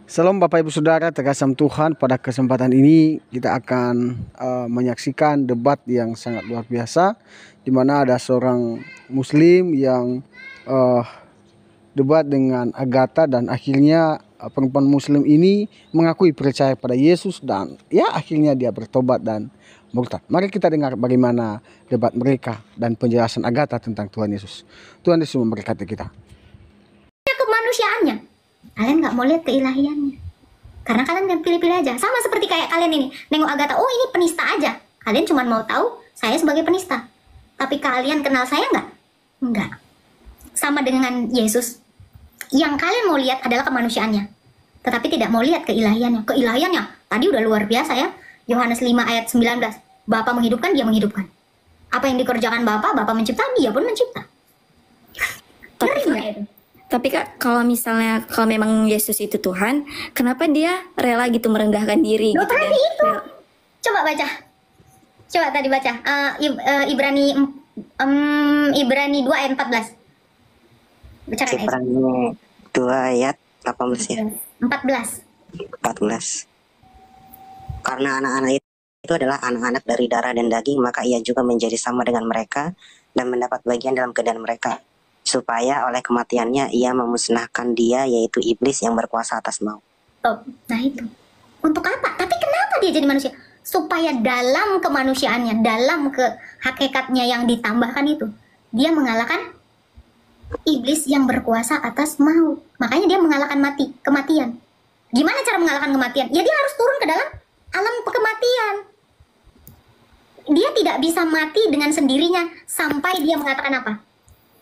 Salam Bapak Ibu Saudara terkasih Tuhan. Pada kesempatan ini kita akan menyaksikan debat yang sangat luar biasa, di mana ada seorang Muslim yang debat dengan Agatha, dan akhirnya perempuan Muslim ini mengakui percaya pada Yesus, dan ya akhirnya dia bertobat dan murtad. Mari kita dengar bagaimana debat mereka dan penjelasan Agatha tentang Tuhan Yesus. Tuhan Yesus memberkati kita. Kemanusiaannya, kalian nggak mau lihat keilahiannya, karena kalian pilih-pilih aja. Sama seperti kayak kalian ini nengok Agatha, oh ini penista aja, kalian cuma mau tahu saya sebagai penista, tapi kalian kenal saya nggak? Enggak. Sama dengan Yesus, yang kalian mau lihat adalah kemanusiaannya, tetapi tidak mau lihat keilahiannya. Keilahiannya tadi udah luar biasa ya. Yohanes 5 ayat 19, Bapa menghidupkan, dia menghidupkan. Apa yang dikerjakan Bapa mencipta, dia pun mencipta. Tapi Kak, kalau misalnya kalau memang Yesus itu Tuhan, kenapa dia rela gitu merendahkan diri? Loh, gitu tadi dan itu. Coba baca. Coba tadi baca. Ibrani 2 ayat 14. Baca kan? Ibrani 2 ayat 18 ya. 14. Karena anak-anak itu adalah anak-anak dari darah dan daging, maka ia juga menjadi sama dengan mereka dan mendapat bagian dalam keadaan mereka, supaya oleh kematiannya ia memusnahkan dia, yaitu iblis yang berkuasa atas maut. Nah itu. Untuk apa? Tapi kenapa dia jadi manusia? Supaya dalam kemanusiaannya, dalam hakikatnya yang ditambahkan itu, dia mengalahkan iblis yang berkuasa atas maut. Makanya dia mengalahkan kematian. Gimana cara mengalahkan kematian? Ya dia harus turun ke dalam alam kematian. Dia tidak bisa mati dengan sendirinya sampai dia mengatakan apa?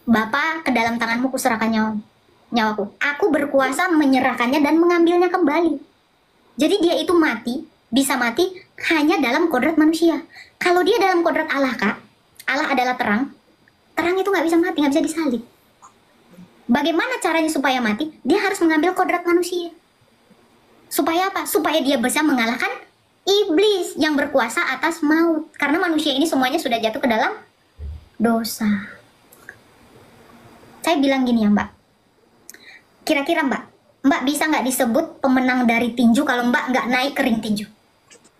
Bapa, ke dalam tanganmu kuserahkan nyawaku. Aku berkuasa menyerahkannya dan mengambilnya kembali. Jadi dia itu bisa mati hanya dalam kodrat manusia. Kalau dia dalam kodrat Allah, Kak, Allah adalah terang. Terang itu nggak bisa mati, nggak bisa disalib. Bagaimana caranya supaya mati? Dia harus mengambil kodrat manusia. Supaya apa? Supaya dia bisa mengalahkan iblis yang berkuasa atas maut. Karena manusia ini semuanya sudah jatuh ke dalam dosa. Saya bilang gini ya Mbak, kira-kira Mbak bisa nggak disebut pemenang dari tinju kalau Mbak nggak naik ke ring tinju?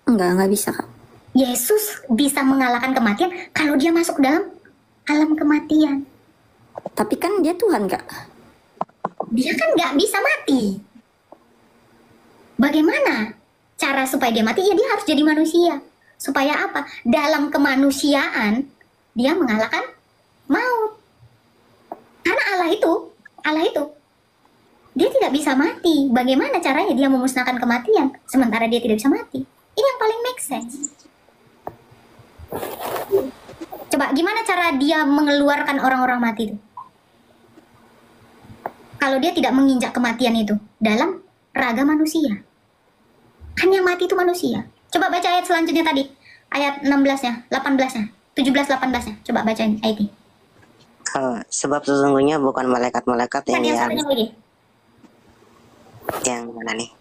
Enggak bisa Kak. Yesus bisa mengalahkan kematian kalau dia masuk dalam alam kematian. Tapi kan dia Tuhan Kak. Dia kan nggak bisa mati. Bagaimana cara supaya dia mati? Ya dia harus jadi manusia. Supaya apa? Dalam kemanusiaan dia mengalahkan maut. Karena Allah itu, dia tidak bisa mati. Bagaimana caranya dia memusnahkan kematian, sementara dia tidak bisa mati? Ini yang paling make sense. Coba, gimana cara dia mengeluarkan orang-orang mati itu? Kalau dia tidak menginjak kematian itu dalam raga manusia. Kan yang mati itu manusia. Coba baca ayat selanjutnya tadi. Ayat 16-nya, 18-nya, 17-18-nya. Coba bacain ayat ini. Sebab sesungguhnya bukan malaikat-malaikat yang mana nih?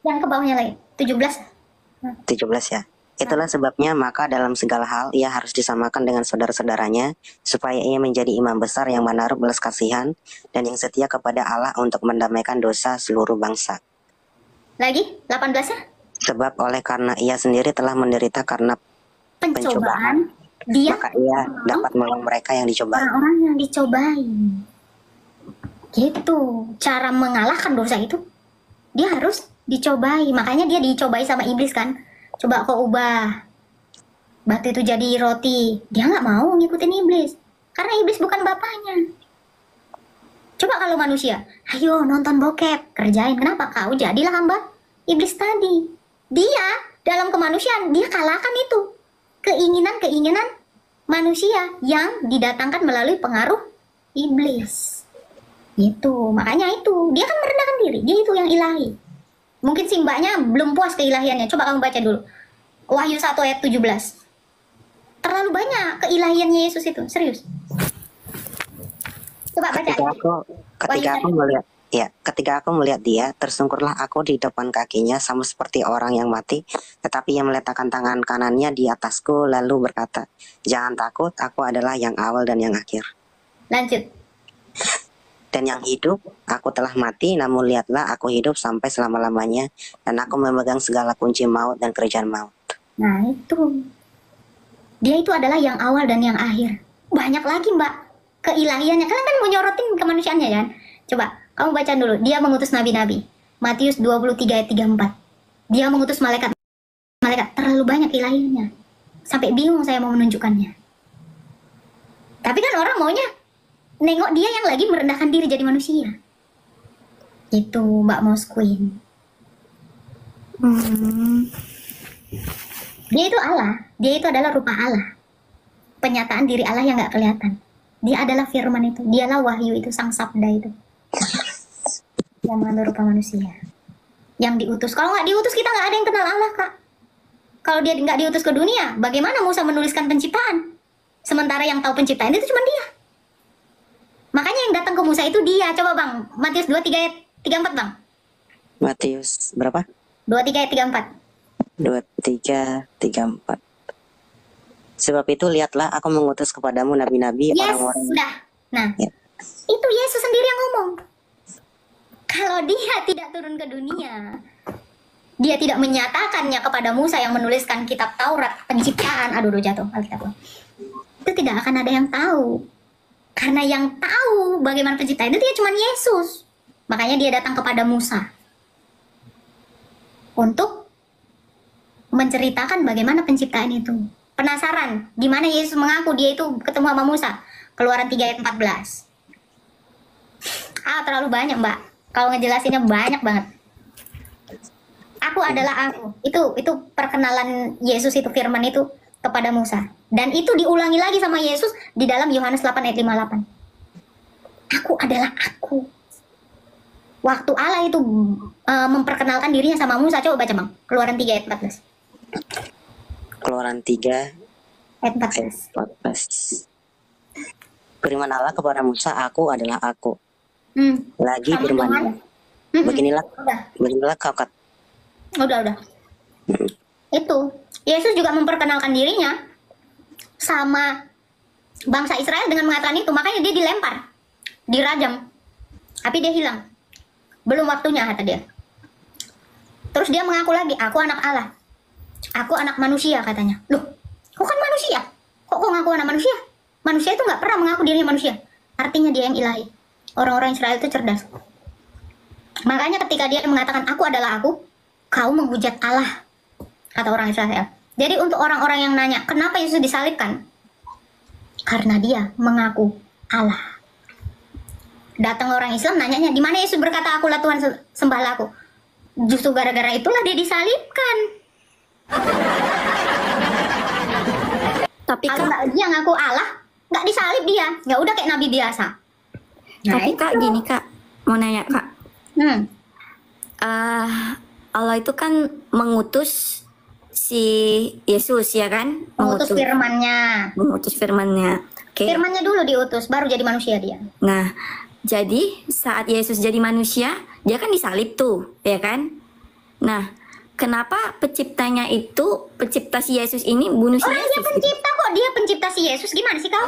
Yang ke bawahnya lagi, 17 ya. Itulah sebabnya maka dalam segala hal ia harus disamakan dengan saudara-saudaranya, supaya ia menjadi imam besar yang menaruh belas kasihan dan yang setia kepada Allah untuk mendamaikan dosa seluruh bangsa. Lagi 18-nya. Sebab karena ia sendiri telah menderita karena pencobaan, maka ia dapat menolong mereka yang dicobai. Orang-orang yang dicobai. Gitu. Cara mengalahkan dosa itu, dia harus dicobai. Makanya dia dicobai sama iblis kan. Coba kau ubah batu itu jadi roti. Dia nggak mau ngikutin iblis. Karena iblis bukan bapaknya. Coba kalau manusia, ayo nonton bokep, kerjain. Kenapa? Kau jadilah hamba iblis tadi. Dia dalam kemanusiaan, dia kalahkan itu. Keinginan-keinginan manusia yang didatangkan melalui pengaruh iblis. Itu, makanya itu. Dia kan merendahkan diri, dia itu yang ilahi. Mungkin si mbaknya belum puas keilahiannya. Coba kamu baca dulu. Wahyu 1 ayat 17. Terlalu banyak keilahiannya Yesus itu, serius. Coba baca. Ketika aku melihat dia, tersungkurlah aku di depan kakinya sama seperti orang yang mati. Tetapi ia meletakkan tangan kanannya di atasku lalu berkata, jangan takut, aku adalah yang awal dan yang akhir. Lanjut. Dan yang hidup, aku telah mati, namun lihatlah aku hidup sampai selama-lamanya, dan aku memegang segala kunci maut dan kerajaan maut. Nah itu, dia itu adalah yang awal dan yang akhir. Banyak lagi mbak keilahiannya. Kalian kan mau nyorotin kemanusiaannya kan. Coba kamu baca dulu. Dia mengutus nabi-nabi. Matius 23 ayat 34. Dia mengutus malaikat. Terlalu banyak ilahiannya. Sampai bingung saya mau menunjukkannya. Tapi kan orang maunya nengok dia yang lagi merendahkan diri jadi manusia. Itu Mbak Mouse Queen. Dia itu Allah. Dia itu adalah rupa Allah. Penyataan diri Allah yang gak kelihatan. Dia adalah firman itu. Dialah wahyu itu, sang sabda itu. Yang mengambil rupa manusia. Yang diutus. Kalau nggak diutus kita nggak ada yang kenal Allah kak. Kalau dia nggak diutus ke dunia, bagaimana Musa menuliskan penciptaan? Sementara yang tahu penciptaan itu cuma dia. Makanya yang datang ke Musa itu dia. Coba bang, Matius 23 ayat 34 bang. Matius berapa? 23 ayat 34. 23:34. Sebab itu lihatlah aku mengutus kepadamu nabi-nabi, Yes, orang-orang. sudah. Nah, Ya. itu Yesus sendiri yang ngomong. Kalau dia tidak turun ke dunia, dia tidak menyatakannya kepada Musa yang menuliskan kitab Taurat, penciptaan. Aduh, jatuh Alkitab. Itu tidak akan ada yang tahu. Karena yang tahu bagaimana penciptaan itu dia cuma Yesus. Makanya dia datang kepada Musa. Untuk menceritakan bagaimana penciptaan itu. Penasaran, gimana Yesus mengaku dia itu ketemu sama Musa? Keluaran 3 ayat 14. Terlalu banyak mbak. Kalau ngejelasinnya banyak banget. Aku adalah aku. Itu perkenalan Yesus itu, firman itu kepada Musa. Dan itu diulangi lagi sama Yesus di dalam Yohanes 8 ayat 58. Aku adalah aku. Waktu Allah itu memperkenalkan dirinya sama Musa, coba baca bang. Keluaran 3 ayat 14. Keluaran 3 Ayat ayat 14. 14. Firman Allah kepada Musa, aku adalah aku. Lagi Sama firman-Nya, dengan- beginilah kau kata. Udah. Itu Yesus juga memperkenalkan dirinya sama bangsa Israel dengan mengatakan itu. Makanya dia dilempar, dirajam, tapi dia hilang. Belum waktunya kata dia. Terus dia mengaku lagi, aku anak Allah, aku anak manusia katanya. Loh, kok kan manusia? Kok ngaku anak manusia? Manusia itu nggak pernah mengaku dirinya manusia. Artinya dia yang ilahi. Orang-orang Israel itu cerdas. Makanya ketika dia mengatakan aku adalah aku, kau menghujat Allah, kata orang Israel. Jadi untuk orang-orang yang nanya, kenapa Yesus disalibkan? Karena dia mengaku Allah. Datang orang Islam nanyanya, di mana Yesus berkata akulah Tuhan, sembahlah aku. Justru gara-gara itulah dia disalibkan. Tapi Kalau kak, nggak dia ngaku Allah, nggak disalib dia. Ya udah kayak nabi biasa. tapi kak gini kak, mau nanya kak. Hmm. Allah itu kan mengutus si Yesus ya kan? Mengutus firmannya. Mengutus firmannya. Oke. Firmannya dulu diutus, baru jadi manusia dia. Nah, jadi saat Yesus jadi manusia, dia kan disalib tuh, ya kan? Nah, kenapa penciptanya itu, pencipta si Yesus ini bunuh si Orang dia Yesus? Gitu? pencipta kok, dia pencipta si Yesus. Gimana sih kau?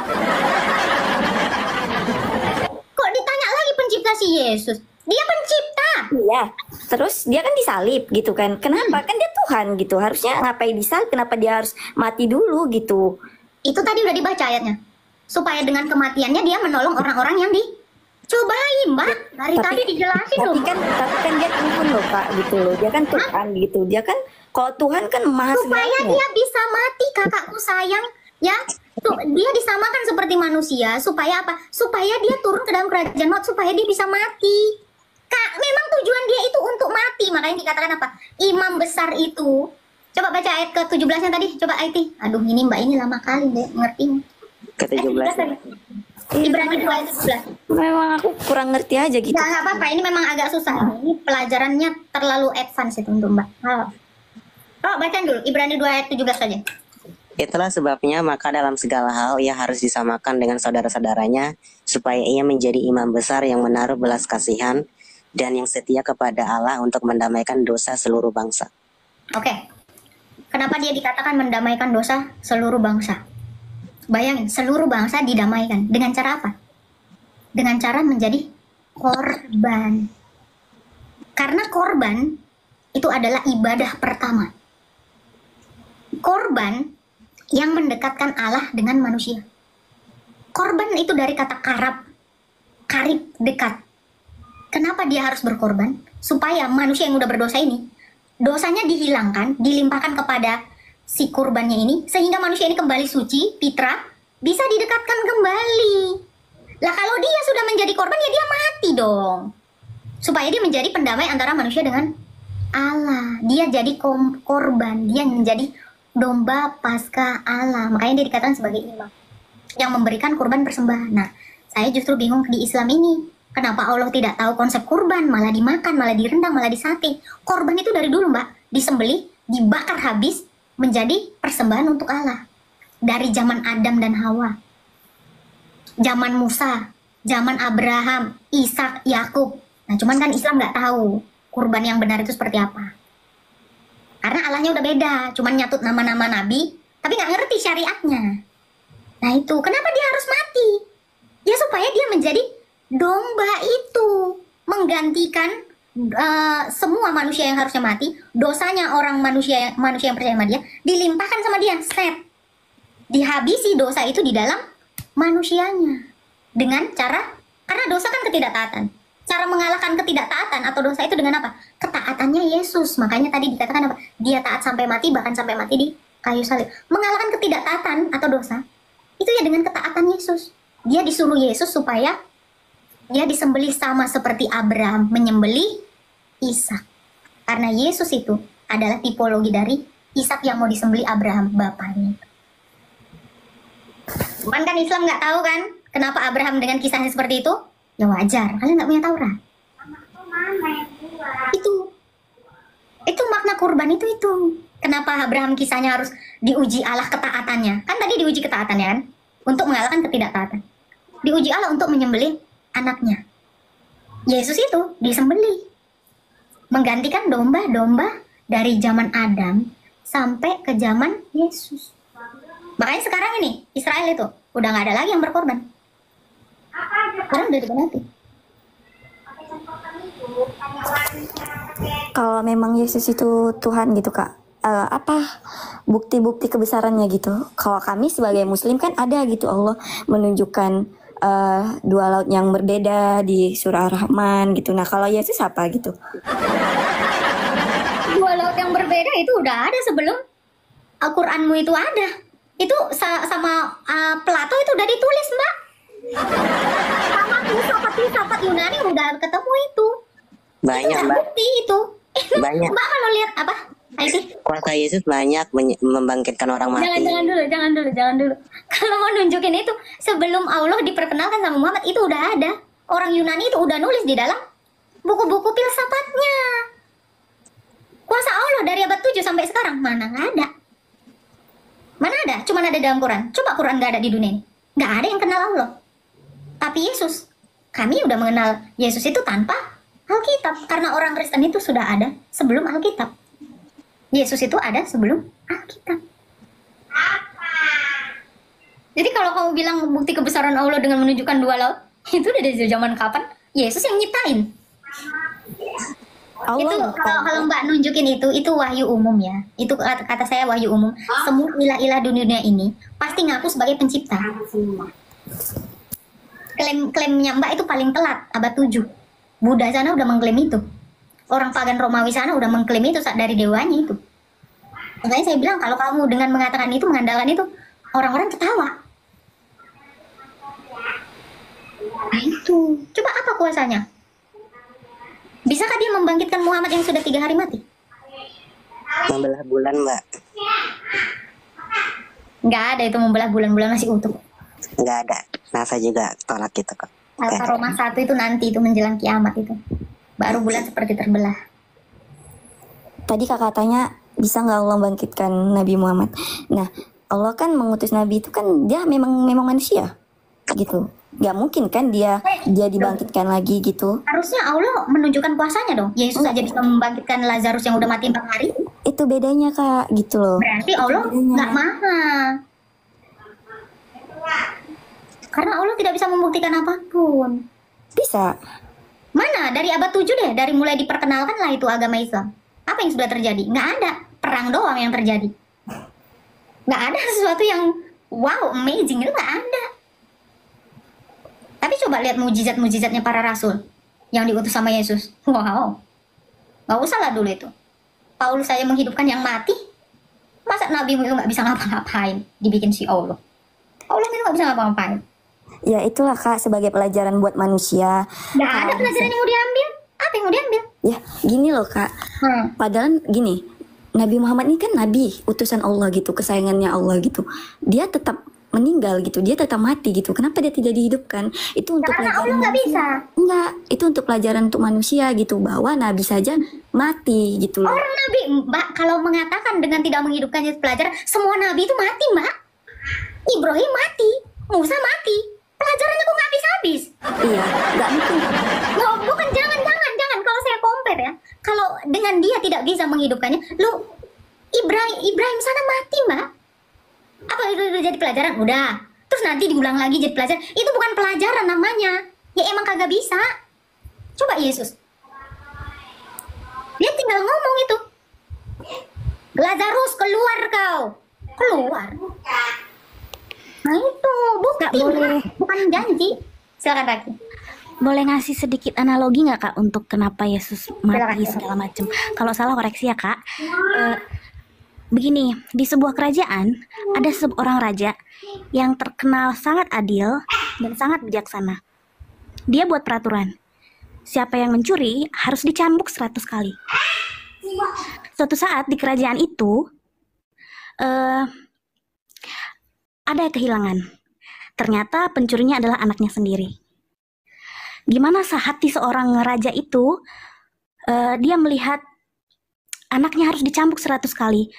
Kok ditanya lagi pencipta si Yesus? Dia pencipta. Iya. Terus dia kan disalib gitu kan? Kenapa? Kan dia Tuhan gitu. Harusnya ngapain disalib? Kenapa dia harus mati dulu gitu? Itu tadi udah dibaca ayatnya. Supaya dengan kematiannya dia menolong orang-orang yang dicobain, Mbak. Dari tadi dijelasin loh. Tapi kan dia Tuhan loh Kak gitu loh. Dia kan Tuhan gitu. Dia kan kalau Tuhan kan maha Supaya segalanya. dia bisa mati, kakakku sayang. Ya, tuh dia disamakan seperti manusia. Supaya apa? Supaya dia turun ke dalam kerajaan maut. Supaya dia bisa mati. Kak, memang tujuan dia itu untuk mati. Makanya dikatakan apa? Imam besar itu. Coba baca ayat ke-17-nya tadi. Coba IT. Aduh, ini Mbak ini lama kali deh ngerti. Ke-17. Ibrani 2 ayat 17. Memang aku kurang ngerti aja gitu. Nggak apa-apa, ini memang agak susah. Ini pelajarannya terlalu advance itu untuk Mbak. Oh, bacaan dulu. Ibrani 2 ayat 17 saja. Itulah sebabnya maka dalam segala hal ia harus disamakan dengan saudara-saudaranya supaya ia menjadi imam besar yang menaruh belas kasihan dan yang setia kepada Allah untuk mendamaikan dosa seluruh bangsa. Oke. Kenapa dia dikatakan mendamaikan dosa seluruh bangsa? Bayangin, seluruh bangsa didamaikan. Dengan cara apa? Dengan cara menjadi korban. Karena korban itu adalah ibadah pertama. Korban yang mendekatkan Allah dengan manusia. Korban itu dari kata karib, dekat. Kenapa dia harus berkorban? Supaya manusia yang udah berdosa ini, dosanya dihilangkan, dilimpahkan kepada si kurbannya ini, sehingga manusia ini kembali suci, fitrah, bisa didekatkan kembali. Lah kalau dia sudah menjadi korban, ya dia mati dong. Supaya dia menjadi pendamai antara manusia dengan Allah. Dia jadi korban, dia menjadi domba Paskah Allah. Makanya dia dikatakan sebagai imam yang memberikan kurban persembahan. Nah, saya justru bingung di Islam ini. Kenapa Allah tidak tahu konsep kurban, malah dimakan, malah direndang, malah disate. Korban itu dari dulu, Mbak, disembelih, dibakar habis, menjadi persembahan untuk Allah. Dari zaman Adam dan Hawa. Zaman Musa, zaman Abraham, Ishak, Yakub. Nah, cuman kan Islam nggak tahu kurban yang benar itu seperti apa. Karena Allahnya udah beda, cuman nyatut nama-nama nabi, tapi nggak ngerti syariatnya. Nah itu, kenapa dia harus mati? Ya supaya dia menjadi domba itu, menggantikan semua manusia yang harusnya mati, dosanya orang manusia yang percaya sama dia, dilimpahkan sama dia, set. Dihabisi dosa itu di dalam manusianya. Dengan cara, karena dosa kan ketidaktaatan. Cara mengalahkan ketidaktaatan atau dosa itu dengan apa? Ketaatannya Yesus. Makanya tadi dikatakan apa? Dia taat sampai mati, bahkan sampai mati di kayu salib. Mengalahkan ketidaktaatan atau dosa, itu ya dengan ketaatan Yesus. Dia disuruh Yesus supaya dia disembelih sama seperti Abraham menyembelih Ishak. Karena Yesus itu adalah tipologi dari Ishak yang mau disembelih Abraham, bapaknya. Cuman kan Islam nggak tahu kan kenapa Abraham dengan kisahnya seperti itu? Ya wajar, kalian nggak punya Taurat. Itu makna kurban itu. Kenapa Abraham kisahnya harus diuji Allah ketaatannya? Kan tadi diuji ketaatannya kan? Untuk mengalahkan ketidaktaatan. Diuji Allah untuk menyembelih anaknya. Yesus itu disembelih. Menggantikan domba-domba dari zaman Adam sampai ke zaman Yesus. Makanya sekarang ini, Israel itu udah nggak ada lagi yang berkorban. Sekarang udah diganti. Kalau memang Yesus itu Tuhan gitu Kak, apa bukti-bukti kebesarannya gitu? Kalau kami sebagai Muslim kan ada gitu, Allah menunjukkan dua laut yang berbeda di surah Ar-Rahman gitu. Nah kalau Yesus apa gitu? Dua laut yang berbeda itu udah ada sebelum Al-Quranmu itu ada. Itu sama Plato itu udah ditulis, Mbak. Sama filsafat Yunani udah ketemu itu. Banyak, itu Mbak. Bukti itu. Banyak. Mbak kalau lihat apa? Ayo Kuasa Yesus banyak membangkitkan orang mati. Jangan dulu. Kalau mau nunjukin itu, sebelum Allah diperkenalkan sama Muhammad itu udah ada. Orang Yunani itu udah nulis di dalam buku-buku filsafatnya. Kuasa Allah dari abad 7 sampai sekarang mana nggak ada. Mana ada? Cuman ada dalam Quran. Coba Quran nggak ada di dunia ini. Nggak ada yang kenal Allah. Tapi Yesus, kami udah mengenal Yesus itu tanpa Alkitab. Karena orang Kristen itu sudah ada sebelum Alkitab. Yesus itu ada sebelum Alkitab. Jadi kalau kamu bilang bukti kebesaran Allah dengan menunjukkan dua laut, itu udah dari zaman kapan? Yesus yang nyiptain. Allah Itu kalau Mbak nunjukin itu wahyu umum ya. Itu kata saya wahyu umum. Semua ilah-ilah di dunia ini pasti ngaku sebagai pencipta. Klaimnya Mbak itu paling telat abad 7. Buddha sana udah mengklaim itu. Orang pagan Romawi sana udah mengklaim itu dari dewanya itu. Makanya saya bilang kalau kamu dengan mengatakan itu, mengandalkan itu, orang-orang ketawa. Nah itu, coba apa kuasanya? Bisakah dia membangkitkan Muhammad yang sudah 3 hari mati? Membelah bulan, Mbak. Nggak ada itu membelah bulan masih utuh. Nggak ada. NASA juga tolak itu kok. Alfa Roma 1 itu nanti itu menjelang kiamat itu. Baru bulan seperti terbelah. Tadi kakak tanya bisa nggak Allah bangkitkan Nabi Muhammad? Nah Allah kan mengutus Nabi itu kan dia memang manusia gitu. Nggak mungkin kan dia dibangkitkan lagi gitu. Harusnya Allah menunjukkan kuasanya dong. Yesus aja bisa membangkitkan Lazarus yang udah mati 4 hari. Itu bedanya kak gitu loh. Berarti Allah nggak maha. Karena Allah tidak bisa membuktikan apapun. Bisa. Mana? Dari abad 7 deh, dari mulai diperkenalkan lah itu agama Islam. Apa yang sudah terjadi? Nggak ada. Perang doang yang terjadi. Nggak ada sesuatu yang wow, amazing. Itu nggak ada. Tapi coba lihat mujizat-mujizatnya para rasul yang diutus sama Yesus. Wow. Nggak usah lah dulu itu. Paulus saya menghidupkan yang mati. Masa Nabi itu nggak bisa ngapa-ngapain? Dibikin si Allah. Allah itu nggak bisa ngapa-ngapain. Ya itulah Kak, sebagai pelajaran buat manusia. Nggak ada pelajaran yang mau diambil. Apa yang mau diambil? Ya gini loh Kak, padahal gini, Nabi Muhammad ini kan nabi, utusan Allah gitu, kesayangannya Allah gitu. Dia tetap meninggal gitu, dia tetap mati gitu. Kenapa dia tidak dihidupkan? Itu untuk Karena pelajaran Allah nggak manusia. bisa. Enggak, itu untuk pelajaran untuk manusia gitu, bahwa nabi saja mati gitu loh. Orang Nabi, Mbak, kalau mengatakan dengan tidak menghidupkan jadi pelajaran, semua Nabi itu mati, Mbak. Ibrahim mati, Musa mati. Pelajarannya kok nggak habis-habis? Iya, nggak mungkin. Loh, bukan, jangan. Kalau saya compare ya, kalau dengan dia tidak bisa menghidupkannya, lu Ibrahim sana mati, Mbak. Apa itu udah jadi pelajaran? Udah. Terus nanti diulang lagi jadi pelajaran. Itu bukan pelajaran namanya. Ya emang kagak bisa. Coba Yesus. Dia tinggal ngomong itu. Lazarus, keluar kau. Keluar. Nah itu bukti, Nggak boleh. bukan janji. Silakan Raki. Boleh ngasih sedikit analogi nggak Kak untuk kenapa Yesus mati Silakan. segala macam? Kalau salah koreksi ya Kak. Begini, di sebuah kerajaan ada seorang raja yang terkenal sangat adil dan sangat bijaksana. Dia buat peraturan. Siapa yang mencuri harus dicambuk 100 kali. Suatu saat di kerajaan itu ada kehilangan. Ternyata pencurinya adalah anaknya sendiri. Gimana hati seorang raja itu, dia melihat anaknya harus dicambuk 100 kali.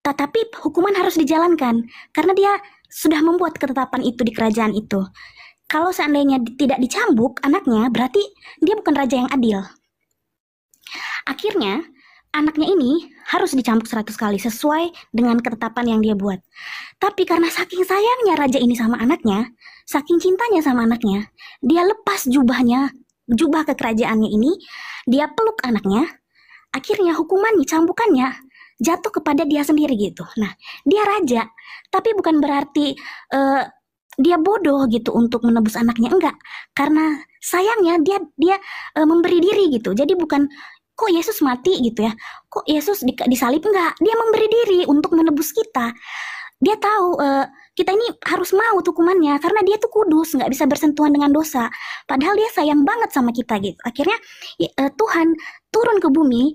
Tetapi hukuman harus dijalankan, karena dia sudah membuat ketetapan itu di kerajaan itu. Kalau seandainya tidak dicambuk anaknya, berarti dia bukan raja yang adil. Akhirnya, anaknya ini harus dicambuk 100 kali sesuai dengan ketetapan yang dia buat. Tapi karena saking sayangnya raja ini sama anaknya, saking cintanya sama anaknya, dia lepas jubah kekerajaannya ini, dia peluk anaknya, akhirnya hukumannya, cambukannya jatuh kepada dia sendiri gitu. Nah, dia raja, tapi bukan berarti dia bodoh gitu untuk menebus anaknya, enggak. Karena sayangnya dia memberi diri gitu. Jadi bukan kok Yesus mati gitu ya, kok Yesus disalib, enggak. Dia memberi diri untuk menebus kita. Dia tahu kita ini harus mau hukumannya karena dia tuh kudus, nggak bisa bersentuhan dengan dosa. Padahal dia sayang banget sama kita gitu. Akhirnya Tuhan turun ke bumi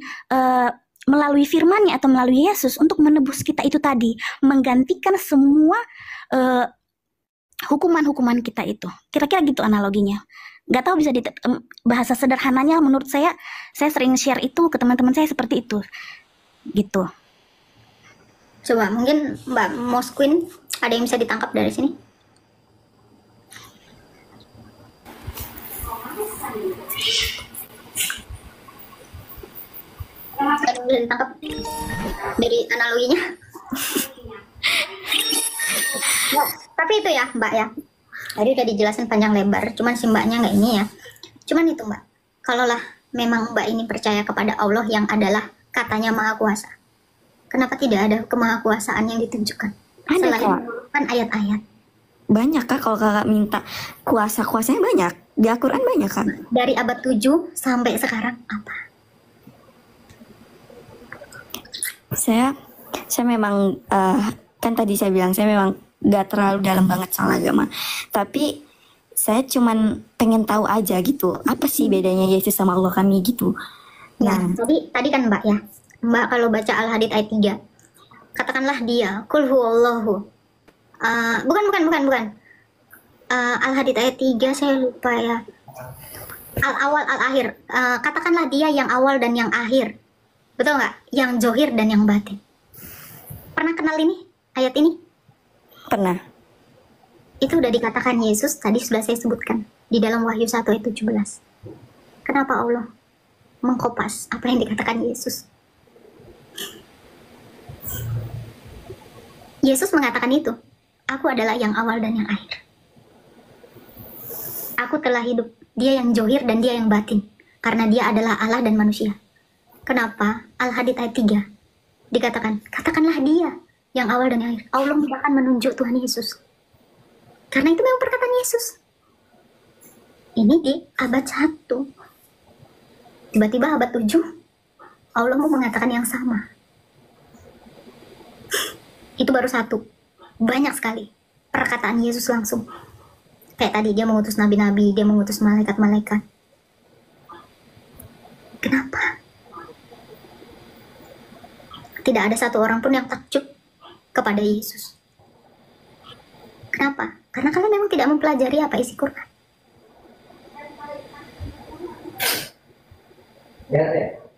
melalui firman-Nya atau melalui Yesus untuk menebus kita itu tadi, menggantikan semua hukuman-hukuman kita itu. Kira-kira gitu analoginya. Nggak tahu bisa bahasa sederhananya, menurut saya sering share itu ke teman-teman saya seperti itu. Gitu. Coba mungkin Mbak Mosquin ada yang bisa ditangkap dari sini? Ada yang bisa ditangkap dari analoginya? Ya, tapi itu ya Mbak ya. Tadi udah dijelasin panjang lebar, cuman si Mbaknya nggak ini ya. Cuman itu Mbak, kalaulah memang Mbak ini percaya kepada Allah yang adalah katanya Maha Kuasa, kenapa tidak ada kemahakuasaan yang ditunjukkan? Ada, Selain Kak. kan ayat-ayat. Banyak Kak, kalau Kakak minta kuasa-kuasanya banyak. Di Al-Quran banyak Kak. Dari abad 7 sampai sekarang apa? Saya memang kan tadi saya bilang saya memang gak terlalu dalam banget soal agama. Tapi saya cuman pengen tahu aja gitu, apa sih bedanya Yesus sama Allah kami gitu. Ya, Nah, tadi kan Mbak ya. Mbak kalau baca Al-Hadid ayat 3, katakanlah dia, kul huwallahu. Bukan. Al-Hadid ayat 3 saya lupa ya. Al-awal al-akhir. Katakanlah dia yang awal dan yang akhir. Betul nggak? Yang zohir dan yang batin. Pernah kenal ini? Ayat ini? pernah. Itu udah dikatakan Yesus, tadi sudah saya sebutkan. Di dalam Wahyu 1 ayat 17. Kenapa Allah mengkopas apa yang dikatakan Yesus? Yesus mengatakan itu. Aku adalah yang awal dan yang akhir. Aku telah hidup. Dia yang zohir dan dia yang batin. Karena dia adalah Allah dan manusia. Kenapa? Al-Hadid ayat 3 dikatakan, katakanlah dia yang awal dan yang akhir. Allah bahkan menunjuk Tuhan Yesus. Karena itu memang perkataan Yesus. Ini di abad 1. Tiba-tiba abad 7, Allah mau mengatakan yang sama. Itu baru satu. Banyak sekali perkataan Yesus langsung. Kayak tadi dia mengutus nabi-nabi, dia mengutus malaikat-malaikat. Kenapa? Tidak ada satu orang pun yang takjub kepada Yesus. Kenapa? Karena kalian memang tidak mempelajari apa isi Quran.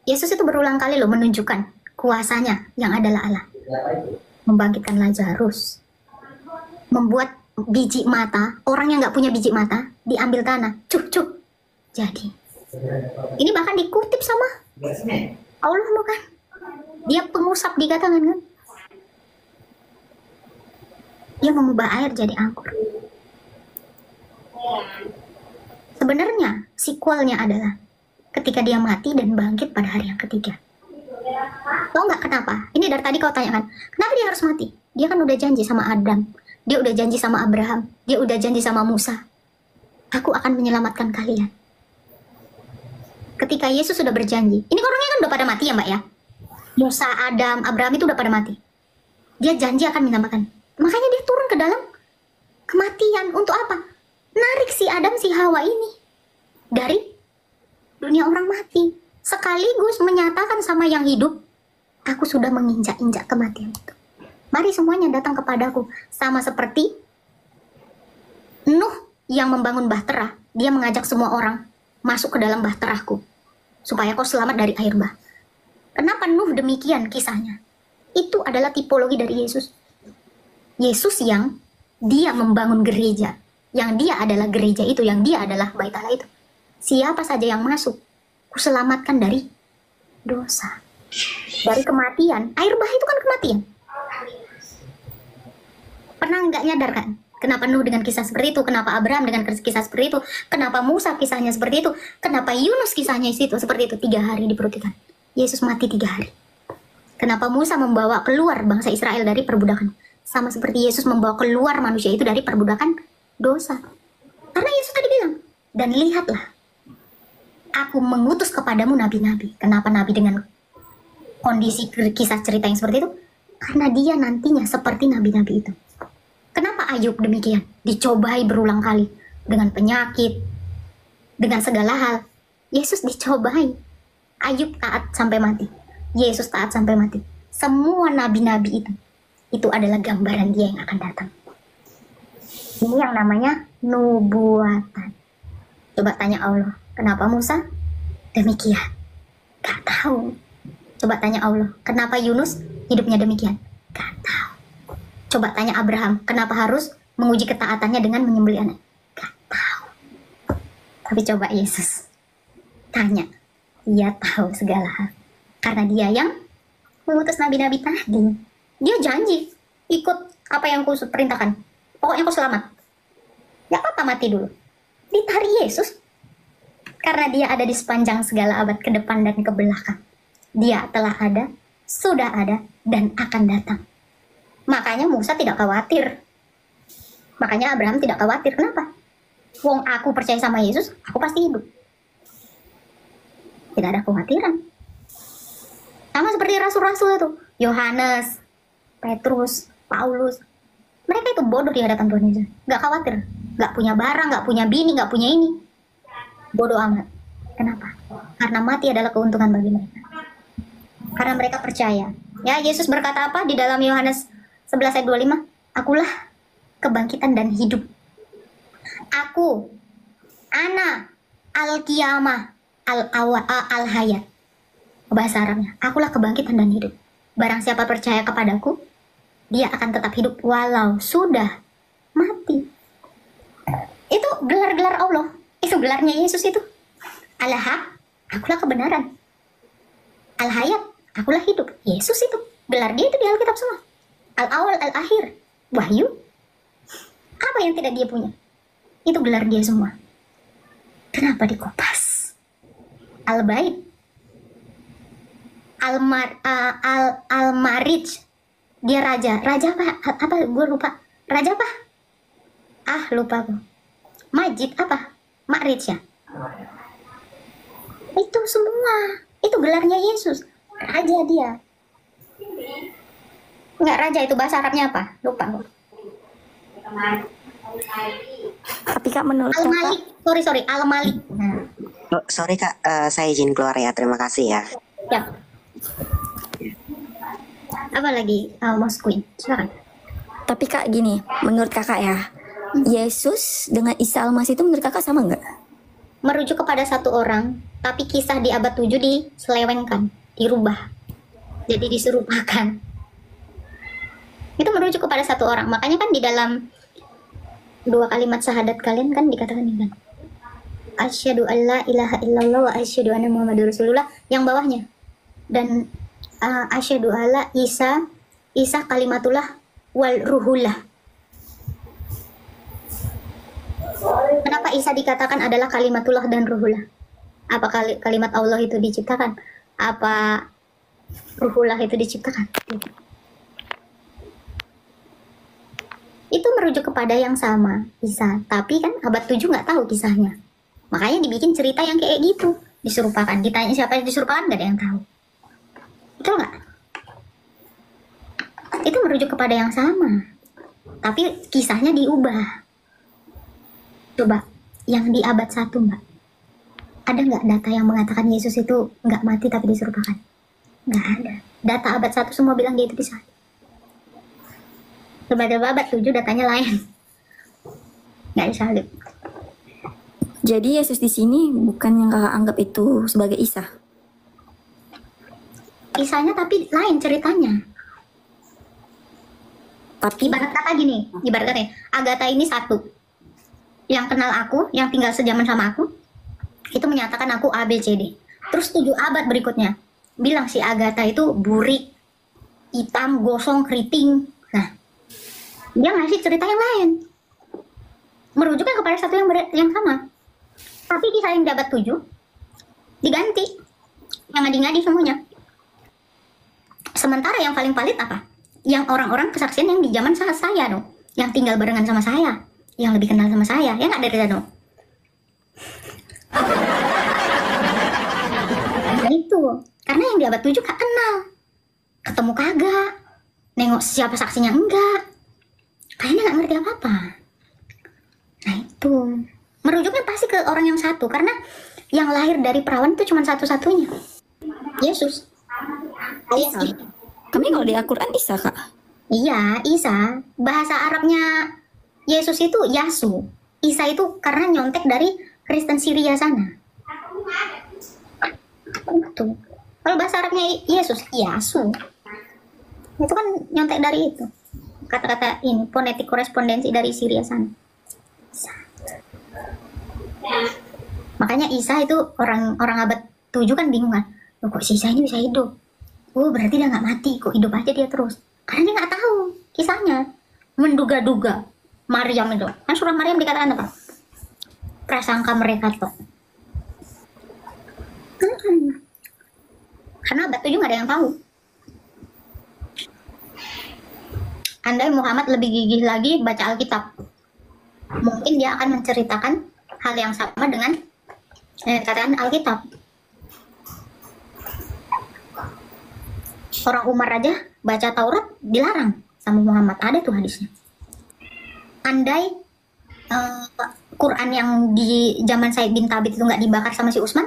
Yesus itu berulang kali loh menunjukkan kuasanya yang adalah Allah. Membangkitkan Lazarus. Membuat biji mata, orang yang nggak punya biji mata, diambil tanah. Cuk. Jadi. Ini bahkan dikutip sama Allah bukan? Dia pengusap dikatakan kan? Dia mengubah air jadi anggur. Sebenarnya sequelnya adalah ketika dia mati dan bangkit pada hari yang ketiga. Tahu nggak kenapa? Ini dari tadi kau tanyakan, kenapa dia harus mati? Dia kan udah janji sama Adam, dia udah janji sama Abraham, dia udah janji sama Musa. Aku akan menyelamatkan kalian. Ketika Yesus sudah berjanji, ini orangnya kan udah pada mati ya mbak ya? Musa, Adam, Abraham itu udah pada mati. Dia janji akan menyelamatkan. Makanya dia turun ke dalam kematian. Untuk apa? Narik si Adam, si Hawa ini dari dunia orang mati. Sekaligus menyatakan sama yang hidup, aku sudah menginjak-injak kematian itu. Mari semuanya datang kepadaku. Sama seperti Nuh yang membangun bahtera. Dia mengajak semua orang masuk ke dalam bahteraku supaya kau selamat dari air bah. Kenapa Nuh demikian kisahnya? Itu adalah tipologi dari Yesus. Yesus yang dia membangun gereja. Yang dia adalah gereja itu, yang dia adalah bait Allah itu. Siapa saja yang masuk, kuselamatkan dari dosa. Dari kematian. Air bah itu kan kematian. Pernah nggak nyadar kan? Kenapa Nuh dengan kisah seperti itu? Kenapa Abraham dengan kisah seperti itu? Kenapa Musa kisahnya seperti itu? Kenapa Yunus kisahnya seperti itu? 3 hari di perut ikan. Yesus mati 3 hari. Kenapa Musa membawa keluar bangsa Israel dari perbudakan? Sama seperti Yesus membawa keluar manusia itu dari perbudakan dosa. Karena Yesus tadi bilang, dan lihatlah, aku mengutus kepadamu nabi-nabi. Kenapa nabi dengan kondisi kisah cerita yang seperti itu? Karena dia nantinya seperti nabi-nabi itu. Kenapa Ayub demikian? Dicobai berulang kali. Dengan penyakit, dengan segala hal. Yesus dicobai. Ayub taat sampai mati. Yesus taat sampai mati. Semua nabi-nabi itu adalah gambaran dia yang akan datang. Ini yang namanya nubuatan. Coba tanya Allah, kenapa Musa demikian? Gak tahu. Coba tanya Allah, kenapa Yunus hidupnya demikian? Gak tahu. Coba tanya Abraham, kenapa harus menguji ketaatannya dengan menyembelih anak? Gak tahu. Tapi coba Yesus tanya, dia tahu segala hal. Karena dia yang mengutus nabi-nabi tadi. Dia janji ikut apa yang ku perintahkan. Pokoknya kau selamat. Gak apa-apa mati dulu. Ditarik Yesus. Karena dia ada di sepanjang segala abad ke depan dan ke belakang. Dia telah ada, sudah ada, dan akan datang. Makanya Musa tidak khawatir. Makanya Abraham tidak khawatir. Kenapa? Wong aku percaya sama Yesus, aku pasti hidup. Tidak ada kekhawatiran. Sama seperti rasul-rasul itu. Yohanes, Petrus, Paulus. Mereka itu bodoh di hadapan Tuhan Yesus. Gak khawatir. Gak punya barang, gak punya bini, gak punya ini. Bodoh amat. Kenapa? Karena mati adalah keuntungan bagi mereka. Karena mereka percaya. Ya, Yesus berkata apa di dalam Yohanes 11 ayat 25? Akulah kebangkitan dan hidup. Aku, ana, al-qiyamah, al-hayat. Bahasa Arabnya, akulah kebangkitan dan hidup. Barang siapa percaya kepadaku, dia akan tetap hidup walau sudah mati. Itu gelar-gelar Allah. Itu gelarnya Yesus itu. Al-haq, akulah kebenaran. Al-hayat, akulah hidup. Yesus itu. Gelar dia itu di Alkitab semua. Al-awal, al-akhir. Wahyu. Apa yang tidak dia punya? Itu gelar dia semua. Kenapa dikopas? Al-Bait, Al-Marij, dia raja apa gue lupa, raja apa, lupa gue. Majid apa, Ma'rij ya, itu semua itu gelarnya Yesus, raja dia. Enggak, raja itu bahasa Arabnya apa, lupa gue. Tapi Kak, menurut Kakak, Al-Malik, sorry Al-Malik. Oh, sorry Kak, saya izin keluar ya. Terima kasih ya. Ya. Apa lagi, Mas Queen? Silakan. tapi Kak gini, menurut Kakak ya, Yesus dengan Isa Al-Masih itu menurut Kakak sama nggak? Merujuk kepada satu orang, tapi kisah di abad 7 diselewengkan, dirubah, jadi diserupakan. Itu merujuk kepada satu orang. Makanya kan di dalam 2 kalimat syahadat kalian kan dikatakan ini kan, asyhadu alla ilaha illallah wa asyhadu anna muhammadur rasulullah, yang bawahnya. Dan asyhadu alla Isa kalimatullah wal ruhullah. Kenapa Isa dikatakan adalah kalimatullah dan ruhullah? Apa kalimat Allah itu diciptakan? Apa ruhullah itu diciptakan? Itu merujuk kepada yang sama, Isa. Tapi kan abad 7 nggak tahu kisahnya. Makanya dibikin cerita yang kayak gitu, diserupakan. Ditanya siapa yang diserupakan, nggak ada yang tahu. Betul nggak? Itu merujuk kepada yang sama, tapi kisahnya diubah. Coba, yang di abad 1 Mbak, ada nggak data yang mengatakan Yesus itu nggak mati tapi diserupakan? Nggak ada. Data abad 1 semua bilang dia itu disalib. Tiba-tiba abad 7 datanya lain, nggak disalib. Jadi Yesus di sini bukan yang Kakak anggap itu sebagai Isa. Kisahnya tapi lain ceritanya. Tapi Ibarat kata gini, ibarat kata Agatha ini satu, yang kenal aku, yang tinggal sejaman sama aku, itu menyatakan aku A, B, C, D. Terus 7 abad berikutnya bilang si Agatha itu burik, hitam, gosong, keriting. Nah, dia ngasih cerita yang lain, merujuknya kepada satu yang sama. Tapi kisah yang di abad 7 diganti, yang ngadi-ngadi semuanya. Sementara yang paling valid apa? Yang orang-orang kesaksian yang di zaman saya dong, yang tinggal barengan sama saya, yang lebih kenal sama saya, ya nggak dari saya dong. Nah itu, karena yang di abad 7 gak kenal, ketemu kagak, nengok siapa saksinya enggak, kayaknya nggak ngerti apa-apa. Nah itu, merujuknya pasti ke orang yang satu, karena yang lahir dari perawan itu cuma satu-satunya, Yesus. Isa. Kami kalau di Al-Quran Isa Kak. Iya, Isa. Bahasa Arabnya Yesus itu Yasu. Isa itu karena nyontek dari Kristen Syria sana. Itu. Kalau bahasa Arabnya Yesus, Yasu. Itu kan nyontek dari itu. Kata-kata ini, fonetik korespondensi dari Syria sana. Isa. Makanya Isa itu orang abad 7 kan bingung kan. Loh, kok si Isa ini bisa hidup? Oh, berarti dia nggak mati, kok hidup aja dia terus. Karena dia nggak tahu kisahnya. Menduga-duga. Maryam itu. Kan surah Maryam dikatakan apa? Prasangka mereka tuh. Karena abad 7 nggak ada yang tahu. Andai Muhammad lebih gigih lagi baca Alkitab, mungkin dia akan menceritakan hal yang sama dengan katakan Alkitab. Orang Umar aja baca Taurat dilarang sama Muhammad, ada tuh hadisnya. Andai Quran yang di zaman Said bin Thabit itu nggak dibakar sama si Utsman,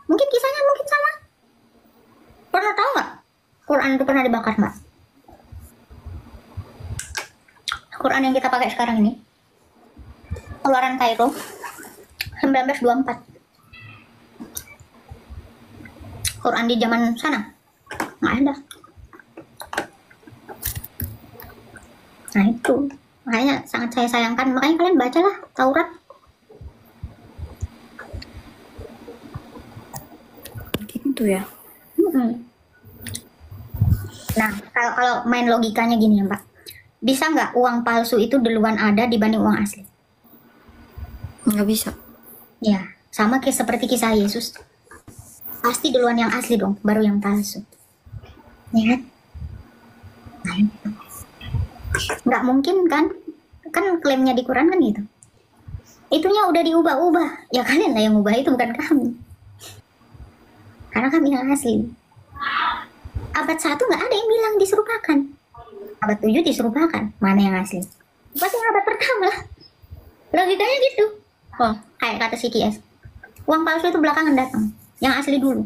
mungkin kisahnya mungkin sama. Pernah tahu nggak Quran itu pernah dibakar Mbak? Quran yang kita pakai sekarang ini keluaran Kairo 1924. Quran di zaman sana nggak ada. Nah itu, makanya sangat saya sayangkan. Makanya kalian bacalah Taurat. Gitu ya. Nah, kalau main logikanya gini ya Mbak, bisa nggak uang palsu itu duluan ada dibanding uang asli? Nggak bisa. Ya, sama kayak seperti kisah Yesus. pasti duluan yang asli dong, baru yang palsu. Ya kan? Nggak mungkin kan? Kan klaimnya di Quran kan gitu. Itunya udah diubah-ubah. Ya kalian lah yang ubah, itu bukan kami. Karena kami yang asli. Abad 1 nggak ada yang bilang diserupakan. Abad 7 diserupakan. Mana yang asli? Pasti yang abad pertama lah. Logikanya gitu. Oh, kayak kata si Kies. Uang palsu itu belakangan datang. Yang asli dulu.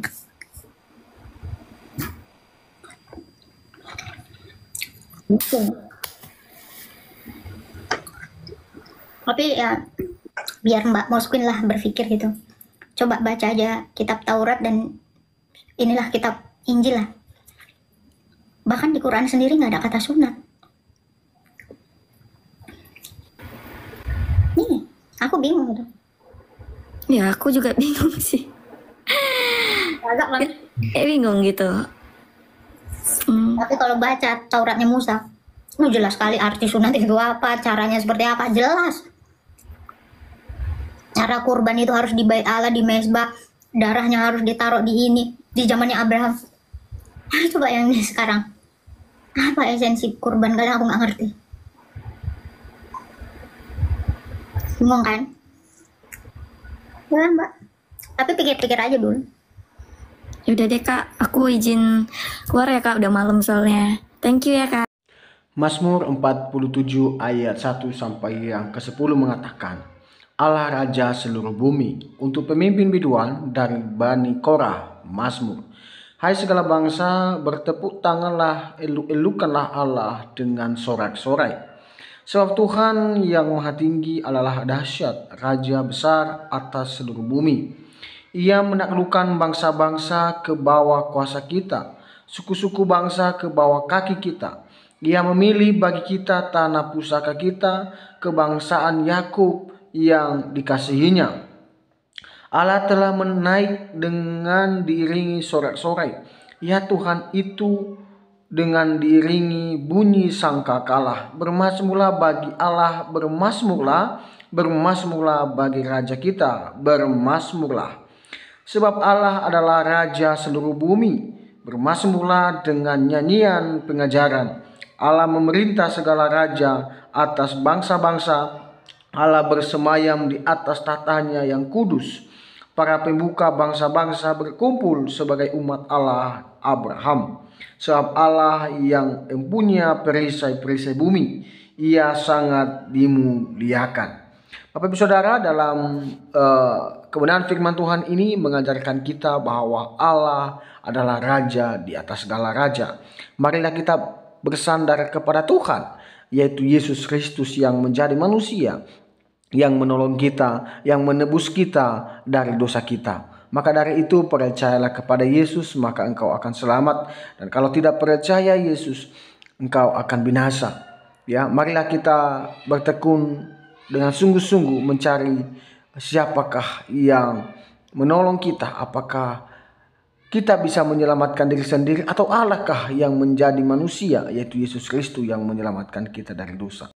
Gitu. Tapi ya biar Mbak Mosquin lah berpikir gitu. Coba baca aja kitab Taurat dan inilah kitab Injil lah. Bahkan di Quran sendiri nggak ada kata sunat. Nih, aku bingung gitu. Ya aku juga bingung sih. Agak kan. Bingung gitu. Tapi kalau baca Tauratnya Musa, jelas sekali arti sunat itu apa, caranya seperti apa, jelas. Cara kurban itu harus di bait Allah, di mezbah, darahnya harus ditaruh di ini, di zamannya Abraham. Coba yang ini sekarang, apa esensi kurban, kadang aku nggak ngerti. Bingung kan? Ya Mbak, tapi pikir-pikir aja dulu. Yaudah deh Kak, aku izin keluar ya Kak, udah malam soalnya. Thank you ya Kak. Mazmur 47 ayat 1 sampai yang ke-10 mengatakan, Allah Raja seluruh bumi, untuk pemimpin biduan dari Bani Korah, Mazmur. Hai segala bangsa, bertepuk tanganlah, eluk-elukanlah Allah dengan sorak-sorai. Sebab Tuhan yang maha tinggi adalah dahsyat, Raja besar atas seluruh bumi. Ia menaklukkan bangsa-bangsa ke bawah kuasa kita, suku-suku bangsa ke bawah kaki kita. Ia memilih bagi kita tanah pusaka kita, kebangsaan Yakub yang dikasihinya. Allah telah menaik dengan diiringi sorak-sorai. Ya Tuhan itu dengan diiringi bunyi sangkakala. Bermazmurlah bagi Allah, bermazmurlah bagi Raja kita, bermazmurlah. Sebab Allah adalah Raja seluruh bumi. Bermazmurlah dengan nyanyian pengajaran. Allah memerintah segala raja atas bangsa-bangsa. Allah bersemayam di atas tatanya yang kudus. Para pembuka bangsa-bangsa berkumpul sebagai umat Allah Abraham. Sebab Allah yang mempunyai perisai-perisai bumi, Ia sangat dimuliakan. Bapak Ibu Saudara, dalam kebenaran firman Tuhan ini mengajarkan kita bahwa Allah adalah Raja di atas segala raja. Marilah kita bersandar kepada Tuhan, yaitu Yesus Kristus yang menjadi manusia, yang menolong kita, yang menebus kita dari dosa kita. Maka dari itu percayalah kepada Yesus, maka engkau akan selamat. Dan kalau tidak percaya Yesus, engkau akan binasa. Ya, marilah kita bertekun dengan sungguh-sungguh mencari siapakah yang menolong kita. Apakah kita bisa menyelamatkan diri sendiri atau Allahkah yang menjadi manusia, yaitu Yesus Kristus yang menyelamatkan kita dari dosa.